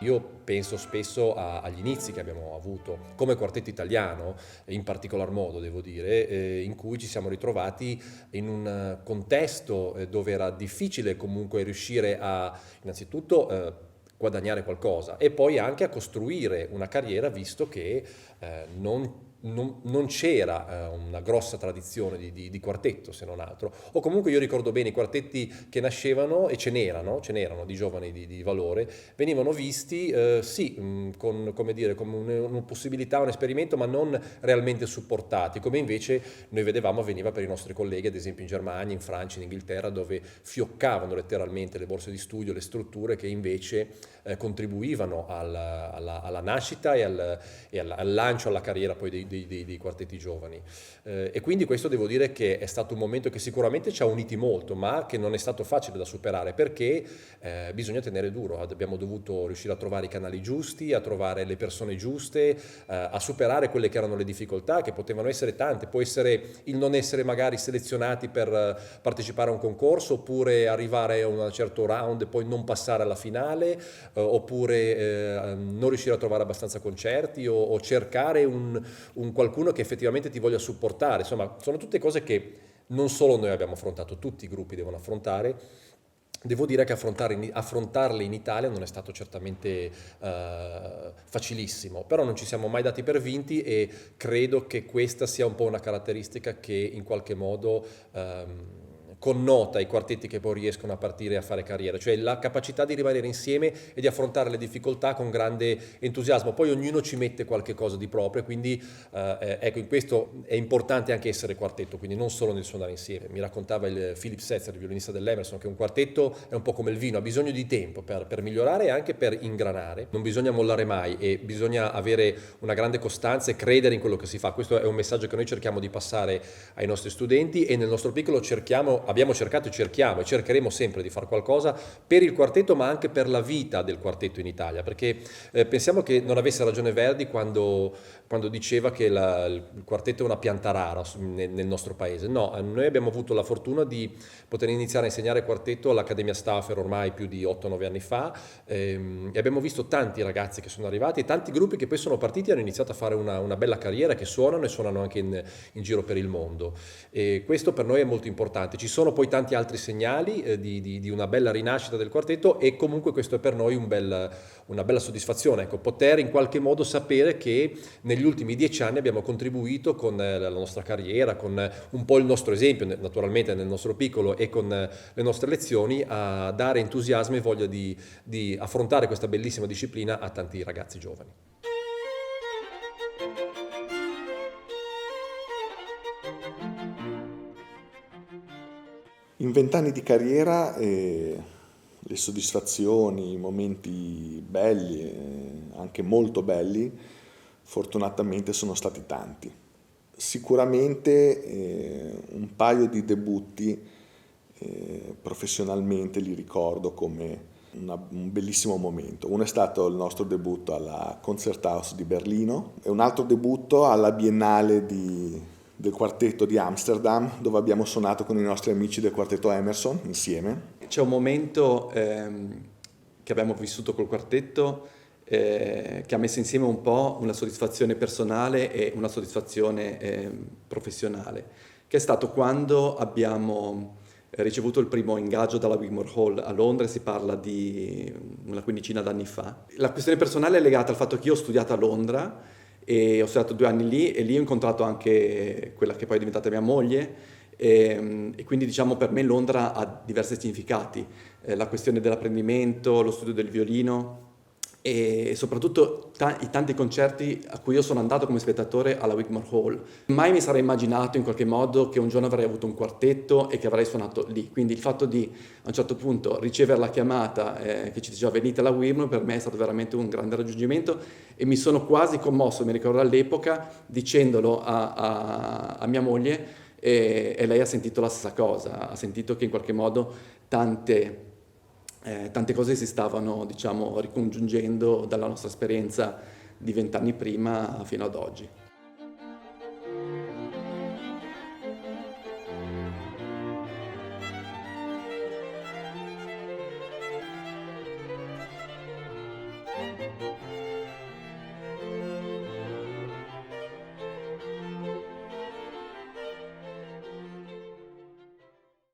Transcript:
Io penso spesso agli inizi che abbiamo avuto come quartetto italiano, in particolar modo devo dire, in cui ci siamo ritrovati in un contesto dove era difficile comunque riuscire a innanzitutto guadagnare qualcosa e poi anche a costruire una carriera visto che non c'era una grossa tradizione di quartetto se non altro, o comunque io ricordo bene i quartetti che nascevano e ce n'erano di giovani di valore, venivano visti sì, come dire, come una possibilità, un esperimento, ma non realmente supportati, come invece noi vedevamo avveniva per i nostri colleghi, ad esempio in Germania, in Francia, in Inghilterra, dove fioccavano letteralmente le borse di studio, le strutture che invece contribuivano alla nascita e al lancio, alla carriera poi dei quartetti giovani. E quindi questo devo dire che è stato un momento che sicuramente ci ha uniti molto, ma che non è stato facile da superare perché bisogna tenere duro, abbiamo dovuto riuscire a trovare i canali giusti, a trovare le persone giuste, a superare quelle che erano le difficoltà, che potevano essere tante, può essere il non essere magari selezionati per partecipare a un concorso, oppure arrivare a un certo round e poi non passare alla finale, oppure non riuscire a trovare abbastanza concerti o cercare un qualcuno che effettivamente ti voglia supportare. Insomma, sono tutte cose che non solo noi abbiamo affrontato, tutti i gruppi devono affrontare. Devo dire che affrontarle in Italia non è stato certamente facilissimo, però non ci siamo mai dati per vinti e credo che questa sia un po' una caratteristica che in qualche modo connota i quartetti che poi riescono a partire e a fare carriera, cioè la capacità di rimanere insieme e di affrontare le difficoltà con grande entusiasmo. Poi ognuno ci mette qualche cosa di proprio, quindi ecco, in questo è importante anche essere quartetto, quindi non solo nel suonare insieme. Mi raccontava il Philip Setzer, il violinista dell'Emerson, che un quartetto è un po' come il vino, ha bisogno di tempo per migliorare e anche per ingranare. Non bisogna mollare mai e bisogna avere una grande costanza e credere in quello che si fa. Questo è un messaggio che noi cerchiamo di passare ai nostri studenti e nel nostro piccolo abbiamo cercato e cerchiamo e cercheremo sempre di fare qualcosa per il quartetto, ma anche per la vita del quartetto in Italia, perché pensiamo che non avesse ragione Verdi quando diceva che il quartetto è una pianta rara nel nostro paese. No, noi abbiamo avuto la fortuna di poter iniziare a insegnare quartetto all'Accademia Stauffer ormai più di 8-9 anni fa, e abbiamo visto tanti ragazzi che sono arrivati e tanti gruppi che poi sono partiti e hanno iniziato a fare una bella carriera, che suonano e suonano anche in giro per il mondo. E questo per noi è molto importante. Ci sono poi tanti altri segnali di una bella rinascita del quartetto e comunque questo è per noi una bella soddisfazione, ecco, poter in qualche modo sapere che negli ultimi 10 anni abbiamo contribuito con la nostra carriera, con un po' il nostro esempio, naturalmente nel nostro piccolo e con le nostre lezioni, a dare entusiasmo e voglia di affrontare questa bellissima disciplina a tanti ragazzi giovani. In 20 anni di carriera le soddisfazioni, i momenti belli, anche molto belli, fortunatamente sono stati tanti. Sicuramente un paio di debutti professionalmente li ricordo come un bellissimo momento. Uno è stato il nostro debutto alla Concerthaus di Berlino e un altro debutto alla Biennale del quartetto di Amsterdam, dove abbiamo suonato con i nostri amici del quartetto Emerson insieme. C'è un momento che abbiamo vissuto col quartetto che ha messo insieme un po' una soddisfazione personale e una soddisfazione professionale, che è stato quando abbiamo ricevuto il primo ingaggio dalla Wigmore Hall a Londra, si parla di una quindicina d'anni fa. La questione personale è legata al fatto che io ho studiato a Londra e ho studiato 2 anni lì e lì ho incontrato anche quella che poi è diventata mia moglie e quindi diciamo per me Londra ha diversi significati, la questione dell'apprendimento, lo studio del violino e soprattutto i tanti concerti a cui io sono andato come spettatore alla Wigmore Hall. Mai mi sarei immaginato in qualche modo che un giorno avrei avuto un quartetto e che avrei suonato lì, quindi il fatto di a un certo punto ricevere la chiamata che ci diceva venite alla Wigmore per me è stato veramente un grande raggiungimento e mi sono quasi commosso, mi ricordo all'epoca, dicendolo a mia moglie e lei ha sentito la stessa cosa, ha sentito che in qualche modo tante cose si stavano, diciamo, ricongiungendo dalla nostra esperienza di 20 anni prima fino ad oggi.